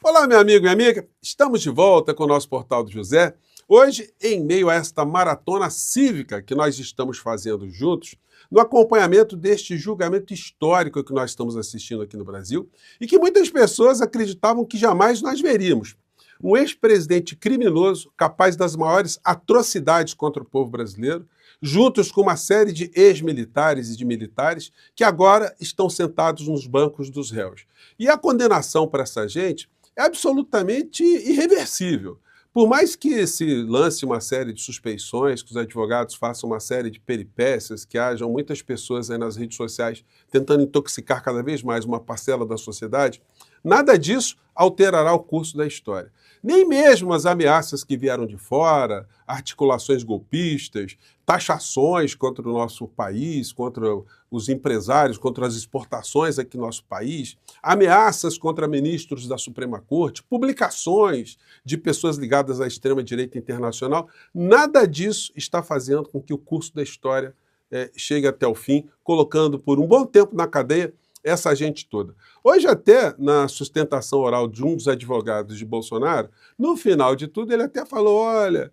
Olá, meu amigo e amiga, estamos de volta com o nosso Portal do José. Hoje, em meio a esta maratona cívica que nós estamos fazendo juntos, no acompanhamento deste julgamento histórico que nós estamos assistindo aqui no Brasil e que muitas pessoas acreditavam que jamais nós veríamos. Um ex-presidente criminoso capaz das maiores atrocidades contra o povo brasileiro, juntos com uma série de ex-militares e de militares que agora estão sentados nos bancos dos réus. E a condenação para essa gente é absolutamente irreversível. Por mais que se lance uma série de suspeições, que os advogados façam uma série de peripécias, que hajam muitas pessoas aí nas redes sociais tentando intoxicar cada vez mais uma parcela da sociedade, nada disso alterará o curso da história. Nem mesmo as ameaças que vieram de fora, articulações golpistas, taxações contra o nosso país, contra os empresários, contra as exportações aqui no nosso país, ameaças contra ministros da Suprema Corte, publicações de pessoas ligadas à extrema-direita internacional, nada disso está fazendo com que o curso da história chegue até o fim, colocando por um bom tempo na cadeia essa gente toda. Hoje até, na sustentação oral de um dos advogados de Bolsonaro, no final de tudo ele até falou, olha,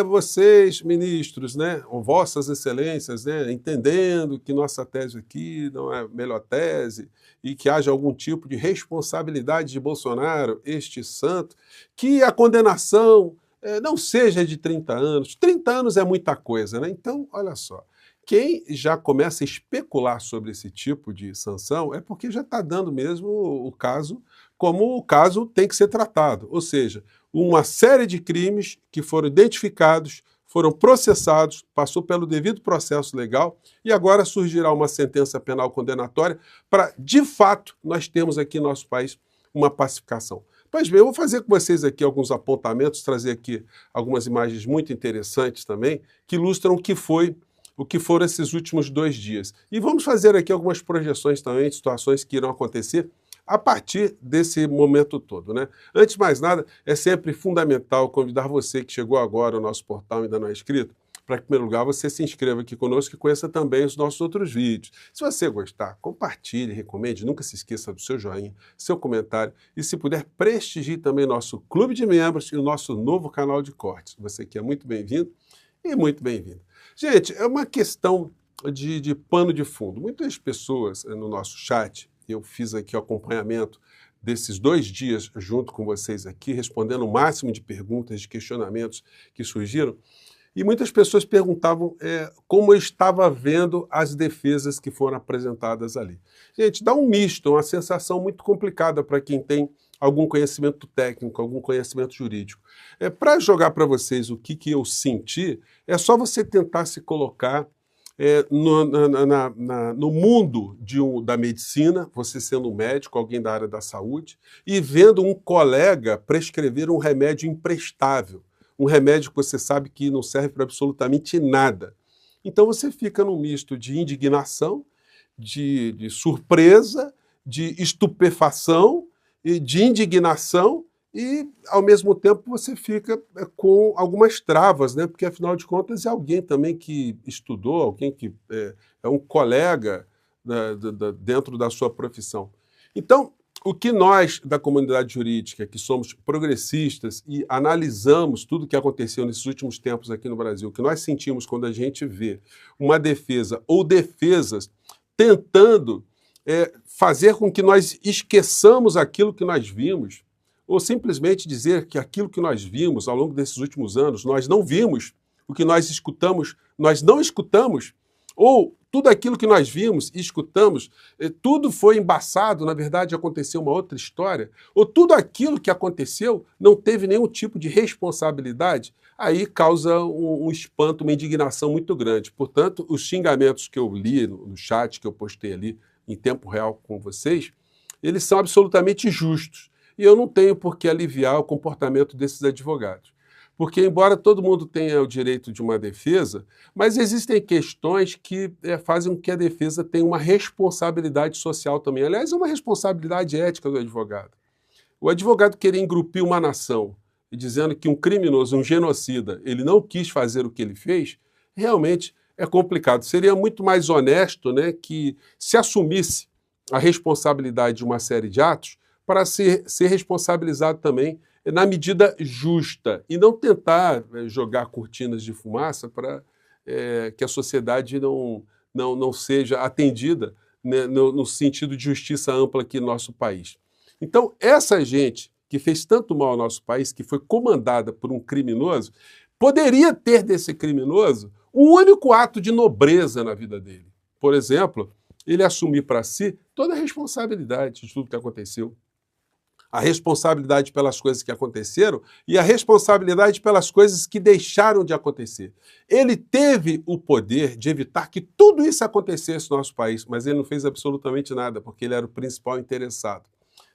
vocês, ministros, né, ou vossas excelências, né, entendendo que nossa tese aqui não é a melhor tese e que haja algum tipo de responsabilidade de Bolsonaro, este santo, que a condenação não seja de 30 anos. 30 anos é muita coisa, né? Então, olha só. Quem já começa a especular sobre esse tipo de sanção é porque já está dando mesmo o caso como o caso tem que ser tratado. Ou seja, uma série de crimes que foram identificados, foram processados, passou pelo devido processo legal e agora surgirá uma sentença penal condenatória para, de fato, nós termos aqui no nosso país uma pacificação. Pois bem, eu vou fazer com vocês aqui alguns apontamentos, trazer aqui algumas imagens muito interessantes também, que ilustram o que foram esses últimos 2 dias. E vamos fazer aqui algumas projeções também de situações que irão acontecer a partir desse momento todo, né? Antes de mais nada, é sempre fundamental convidar você que chegou agora ao nosso portal e ainda não é inscrito, para que, em primeiro lugar, você se inscreva aqui conosco e conheça também os nossos outros vídeos. Se você gostar, compartilhe, recomende, nunca se esqueça do seu joinha, seu comentário e, se puder, prestigie também nosso clube de membros e o nosso novo canal de cortes. Você que é muito bem-vindo e muito bem-vindo. Gente, é uma questão de pano de fundo. Muitas pessoas no nosso chat, eu fiz aqui o acompanhamento desses 2 dias junto com vocês aqui, respondendo o máximo de perguntas, de questionamentos que surgiram, e muitas pessoas perguntavam como eu estava vendo as defesas que foram apresentadas ali. Gente, dá um misto, uma sensação muito complicada para quem tem algum conhecimento técnico, algum conhecimento jurídico. Para jogar para vocês o que eu senti, é só você tentar se colocar no mundo da medicina, você sendo um médico, alguém da área da saúde, e vendo um colega prescrever um remédio imprestável, um remédio que você sabe que não serve para absolutamente nada. Então você fica num misto de indignação, de surpresa, de estupefação, e de indignação e, ao mesmo tempo, você fica com algumas travas, né? Porque, afinal de contas, é alguém também que estudou, alguém que é um colega dentro da sua profissão. Então, o que nós, da comunidade jurídica, que somos progressistas e analisamos tudo o que aconteceu nesses últimos tempos aqui no Brasil, o que nós sentimos quando a gente vê uma defesa ou defesas tentando fazer com que nós esqueçamos aquilo que nós vimos, ou simplesmente dizer que aquilo que nós vimos ao longo desses últimos anos, nós não vimos, o que nós escutamos, nós não escutamos, ou tudo aquilo que nós vimos e escutamos, tudo foi embaçado, na verdade aconteceu uma outra história, ou tudo aquilo que aconteceu não teve nenhum tipo de responsabilidade, aí causa um espanto, uma indignação muito grande. Portanto, os xingamentos que eu li no chat, que eu postei ali, em tempo real com vocês, eles são absolutamente justos. E eu não tenho por que aliviar o comportamento desses advogados. Porque, embora todo mundo tenha o direito de uma defesa, mas existem questões que fazem com que a defesa tenha uma responsabilidade social também. Aliás, é uma responsabilidade ética do advogado. O advogado querer engrupir uma nação e dizendo que um criminoso, um genocida, ele não quis fazer o que ele fez, realmente é complicado. Seria muito mais honesto, né, que se assumisse a responsabilidade de uma série de atos para ser responsabilizado também na medida justa e não tentar jogar cortinas de fumaça para que a sociedade não seja atendida, né, no sentido de justiça ampla aqui no nosso país. Então, essa gente que fez tanto mal ao nosso país, que foi comandada por um criminoso, poderia ter desse criminoso um único ato de nobreza na vida dele. Por exemplo, ele assumir para si toda a responsabilidade de tudo que aconteceu. A responsabilidade pelas coisas que aconteceram e a responsabilidade pelas coisas que deixaram de acontecer. Ele teve o poder de evitar que tudo isso acontecesse no nosso país, mas ele não fez absolutamente nada, porque ele era o principal interessado.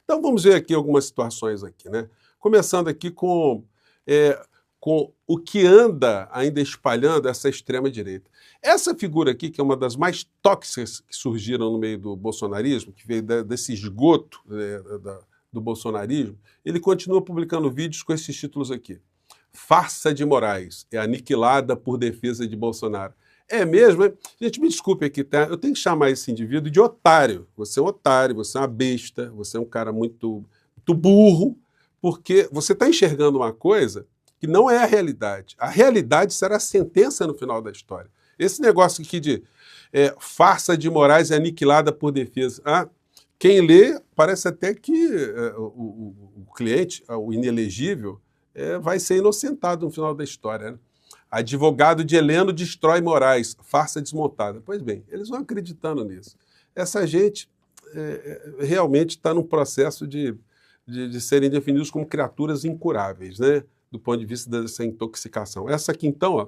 Então vamos ver aqui algumas situações aqui, né? Começando aqui com o que anda ainda espalhando essa extrema-direita. Essa figura aqui, que é uma das mais tóxicas que surgiram no meio do bolsonarismo, que veio desse esgoto do bolsonarismo, ele continua publicando vídeos com esses títulos aqui. Farsa de Moraes é aniquilada por defesa de Bolsonaro. É mesmo? Hein? Gente, me desculpe aqui, tá? Eu tenho que chamar esse indivíduo de otário. Você é um otário, você é uma besta, você é um cara muito burro, porque você está enxergando uma coisa que não é a realidade. A realidade será a sentença no final da história. Esse negócio aqui de farsa de Moraes é aniquilada por defesa. Quem lê, parece até que o cliente, o inelegível, vai ser inocentado no final da história, né? Advogado de Heleno destrói Moraes, farsa desmontada. Pois bem, eles vão acreditando nisso. Essa gente realmente está num processo de serem definidos como criaturas incuráveis, né? Do ponto de vista dessa intoxicação. Essa aqui, então, ó,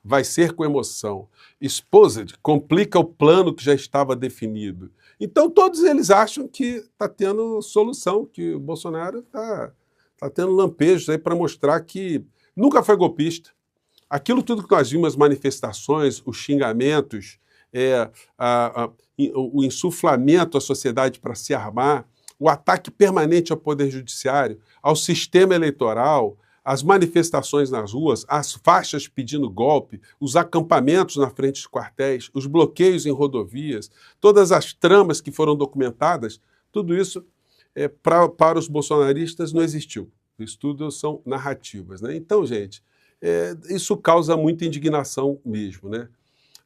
vai ser com emoção. Exposed complica o plano que já estava definido. Então, todos eles acham que está tendo solução, que o Bolsonaro está tendo lampejos aí para mostrar que nunca foi golpista. Aquilo tudo que nós vimos, as manifestações, os xingamentos, o insuflamento à sociedade para se armar, o ataque permanente ao Poder Judiciário, ao sistema eleitoral, as manifestações nas ruas, as faixas pedindo golpe, os acampamentos na frente dos quartéis, os bloqueios em rodovias, todas as tramas que foram documentadas, tudo isso para os bolsonaristas não existiu. Isso tudo são narrativas, né? Então, gente, isso causa muita indignação mesmo, né?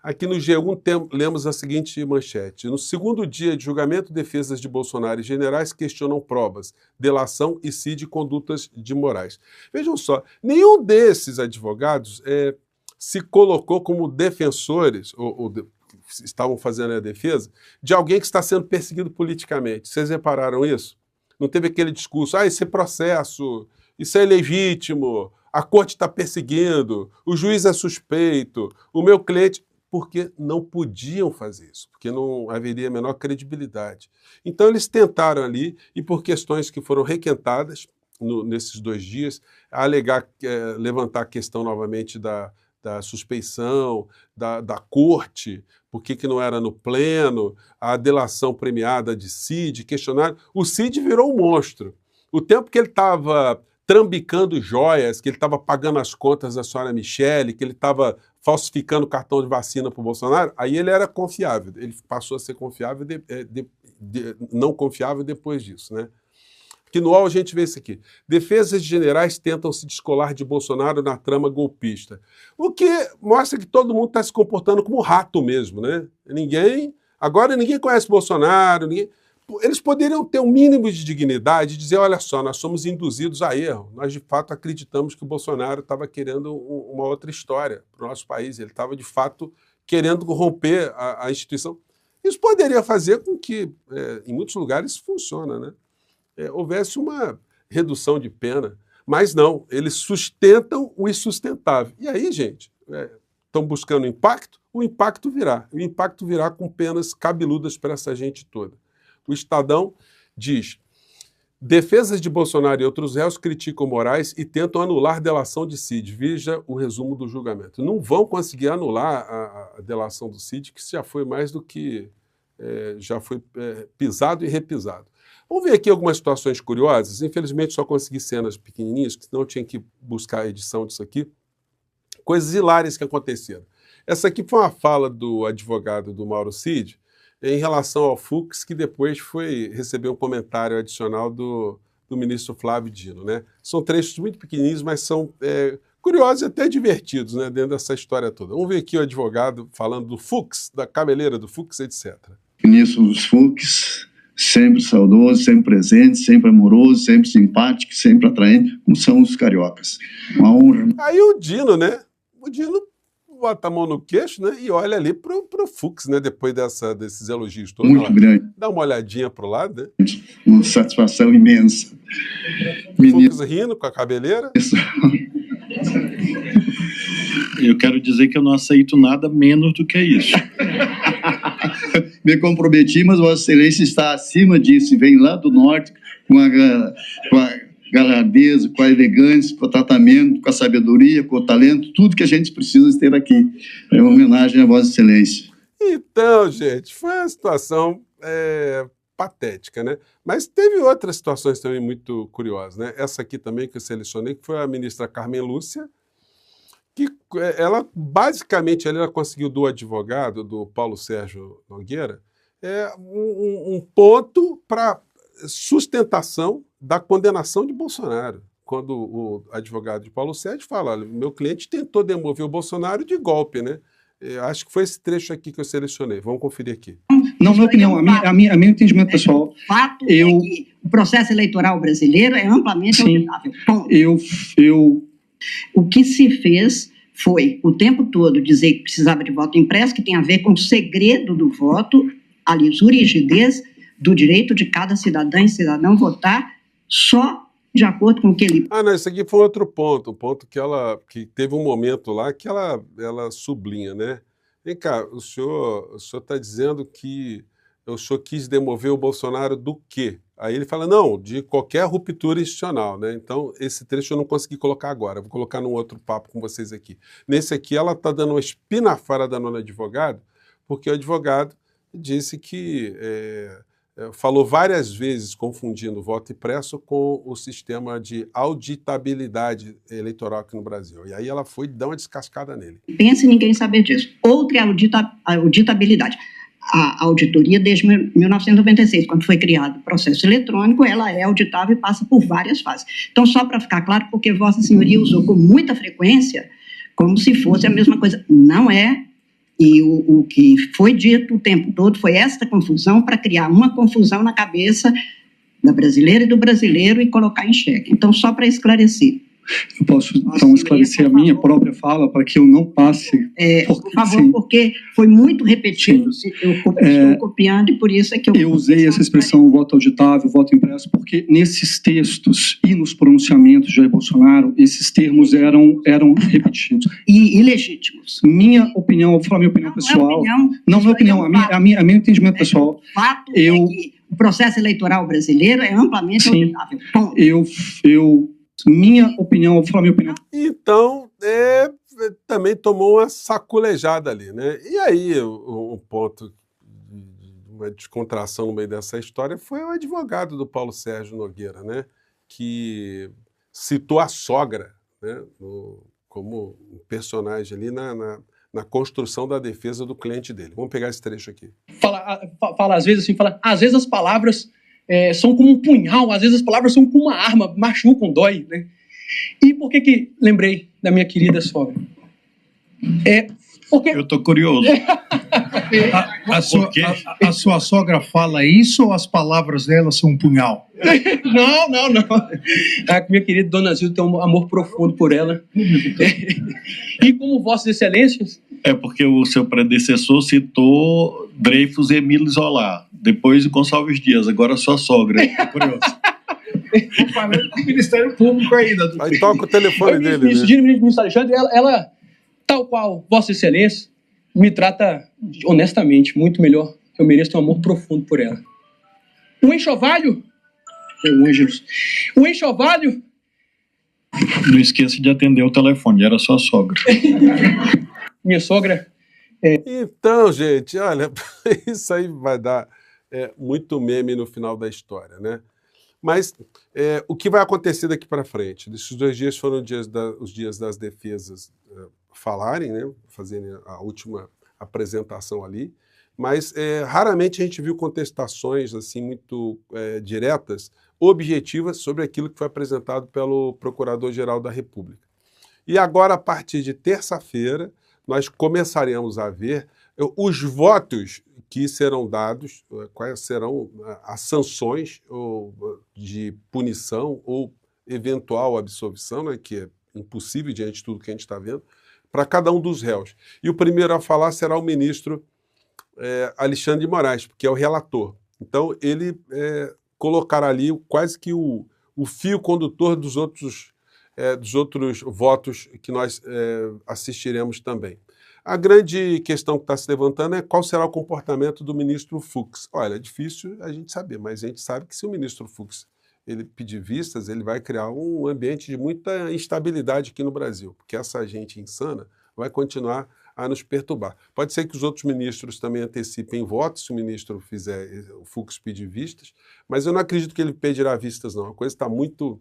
Aqui no G1 lemos a seguinte manchete. No segundo dia de julgamento, defesas de Bolsonaro e generais questionam provas, delação e CID condutas de Moraes. Vejam só, nenhum desses advogados se colocou como defensores, ou estavam fazendo a defesa, de alguém que está sendo perseguido politicamente. Vocês repararam isso? Não teve aquele discurso, esse processo, isso é ilegítimo, a corte está perseguindo, o juiz é suspeito, o meu cliente... Porque não podiam fazer isso, porque não haveria a menor credibilidade. Então eles tentaram ali, e por questões que foram requentadas nesses 2 dias, levantar a questão novamente da suspeição, da corte, por que não era no pleno, a delação premiada de Cid, questionário. O Cid virou um monstro. O tempo que ele estava trambicando joias, que ele estava pagando as contas da senhora Michele, que ele estava falsificando cartão de vacina para o Bolsonaro, aí ele era confiável. Ele passou a ser confiável, não confiável depois disso, né? Aqui no UOL a gente vê isso aqui. Defesas de generais tentam se descolar de Bolsonaro na trama golpista. O que mostra que todo mundo está se comportando como rato mesmo, né? Agora ninguém conhece Bolsonaro, eles poderiam ter um mínimo de dignidade e dizer, olha só, nós somos induzidos a erro. Nós, de fato, acreditamos que o Bolsonaro estava querendo uma outra história para o nosso país. Ele estava, de fato, querendo romper a instituição. Isso poderia fazer com que, em muitos lugares, isso funciona, né? Houvesse uma redução de pena. Mas não, eles sustentam o insustentável. E aí, gente, estão buscando impacto? O impacto virá. O impacto virá com penas cabeludas para essa gente toda. O Estadão diz, defesas de Bolsonaro e outros réus criticam Moraes e tentam anular delação de Cid. Veja o resumo do julgamento. Não vão conseguir anular a delação do Cid, que já foi mais do que... já foi pisado e repisado. Vamos ver aqui algumas situações curiosas. Infelizmente só consegui cenas pequenininhas, senão eu tinha que buscar a edição disso aqui. Coisas hilárias que aconteceram. Essa aqui foi uma fala do advogado do Mauro Cid, em relação ao Fux, que depois recebeu um comentário adicional do ministro Flávio Dino, né? São trechos muito pequenininhos, mas são curiosos e até divertidos, né, dentro dessa história toda. Vamos ver aqui o advogado falando do Fux, da cabeleira do Fux, etc. Ministro Fux, sempre saudoso, sempre presente, sempre amoroso, sempre simpático, sempre atraente, como são os cariocas. Uma honra. Aí o Dino, né? O Dino bota a mão no queixo, né? E olha ali pro Fux, né? Depois desses elogios todos. Muito grande. Dá uma olhadinha pro lado, né? Uma satisfação imensa. Fux rindo com a cabeleira. Eu quero dizer que eu não aceito nada menos do que isso. Me comprometi, mas Vossa Excelência está acima disso e vem lá do norte com a galardeza, com a elegância, com o tratamento, com a sabedoria, com o talento, tudo que a gente precisa ter aqui. É uma homenagem a Vossa Excelência. Então, gente, foi uma situação patética, né? Mas teve outras situações também muito curiosas, né? Essa aqui também que eu selecionei, que foi a ministra Carmen Lúcia, que ela basicamente ela conseguiu do advogado, do Paulo Sérgio Nogueira, um ponto para sustentação da condenação de Bolsonaro. Quando o advogado de Paulo Sérgio fala, olha, meu cliente tentou demover o Bolsonaro de golpe, né? Acho que foi esse trecho aqui que eu selecionei. Vamos conferir aqui. Não, minha opinião, a minha entendimento pessoal. Fato é que o processo eleitoral brasileiro é amplamente auditável. O que se fez foi, o tempo todo, dizer que precisava de voto impresso, que tem a ver com o segredo do voto, a lisura e rigidez do direito de cada cidadã e cidadão votar só de acordo com o que ele... Ah, não, isso aqui foi outro ponto, um ponto que teve um momento lá que ela sublinha, né? Vem cá, o senhor está dizendo que o senhor quis demover o Bolsonaro do quê? Aí ele fala, não, de qualquer ruptura institucional, né? Então, esse trecho eu não consegui colocar agora, vou colocar num outro papo com vocês aqui. Nesse aqui, ela está dando uma espinafara da nona advogado, porque o advogado disse que falou várias vezes confundindo o voto impresso com o sistema de auditabilidade eleitoral aqui no Brasil. E aí ela foi dar uma descascada nele. Pensa em ninguém saber disso. Outra é a auditabilidade. A auditoria, desde 1996, quando foi criado o processo eletrônico, ela é auditável e passa por várias fases. Então, só para ficar claro, porque Vossa Senhoria usou com muita frequência, como se fosse a mesma coisa. Não é. E o que foi dito o tempo todo foi esta confusão para criar uma confusão na cabeça da brasileira e do brasileiro e colocar em xeque. Então, só para esclarecer. Eu posso, então, esclarecer a minha própria fala para que eu não passe... por favor, sim. Porque foi muito repetido. Eu estou copiando e por isso é que eu usei essa expressão voto auditável, voto impresso, porque nesses textos e nos pronunciamentos de Jair Bolsonaro, esses termos eram repetidos. E ilegítimos. Minha opinião, vou falar minha opinião pessoal. Não, minha opinião, a minha entendimento pessoal. Fato é que o processo eleitoral brasileiro é amplamente auditável. Minha opinião, vou falar minha opinião. Então, também tomou uma saculejada ali, né? E aí, um ponto de uma descontração no meio dessa história foi o advogado do Paulo Sérgio Nogueira, né? Que citou a sogra, né? Como um personagem ali na construção da defesa do cliente dele. Vamos pegar esse trecho aqui. Fala às vezes assim, às vezes as palavras são como um punhal, às vezes as palavras são como uma arma, machucam, dói, né? E por que lembrei da minha querida sogra? Porque... Eu tô curioso. A sua sogra fala isso ou as palavras dela são um punhal? Não. A minha querida Dona Zilda tem um amor profundo por ela. E como Vossas Excelências... É porque o seu predecessor citou Dreyfus e Emílio Zola, depois Gonçalves Dias, agora a sua sogra. Tô curioso. Falando com o Ministério Público ainda. Aí toca o telefone dele. Ministro Alexandre, ela, tal qual Vossa Excelência, me trata honestamente muito melhor. Eu mereço um amor profundo por ela. O enxovalho... O enxovalho... Não esqueça de atender o telefone, era sua sogra. Minha sogra... Então, gente, olha, isso aí vai dar muito meme no final da história, né? Mas o que vai acontecer daqui para frente? Esses 2 dias foram os dias das defesas falarem, né? Fazerem a última apresentação ali. mas raramente a gente viu contestações assim muito diretas, objetivas, sobre aquilo que foi apresentado pelo Procurador-Geral da República. E agora, a partir de terça-feira, nós começaremos a ver os votos que serão dados, quais serão as sanções de punição ou eventual absolvição, né, que é impossível diante de tudo que a gente está vendo, para cada um dos réus. E o primeiro a falar será o ministro Alexandre de Moraes, que é o relator. Então, ele colocará ali quase que o fio condutor dos outros votos que nós assistiremos também. A grande questão que está se levantando é qual será o comportamento do ministro Fux. Olha, é difícil a gente saber, mas a gente sabe que se o ministro Fux ele pedir vistas, ele vai criar um ambiente de muita instabilidade aqui no Brasil, porque essa gente insana vai continuar a nos perturbar. Pode ser que os outros ministros também antecipem votos, se o ministro o Fux pedir vistas, mas eu não acredito que ele pedirá vistas, não. A coisa está muito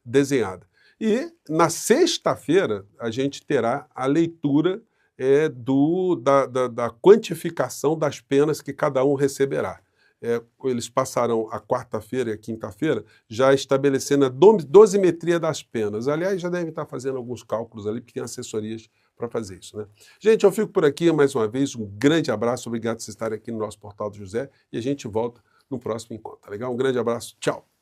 desenhada. E na sexta-feira a gente terá a leitura da quantificação das penas que cada um receberá. Eles passarão a quarta-feira e a quinta-feira já estabelecendo a dosimetria das penas. Aliás, já devem estar fazendo alguns cálculos ali, porque tem assessorias para fazer isso, né? Gente, eu fico por aqui mais uma vez. Um grande abraço, obrigado por vocês estarem aqui no nosso Portal do José e a gente volta no próximo encontro, tá legal? Um grande abraço, tchau!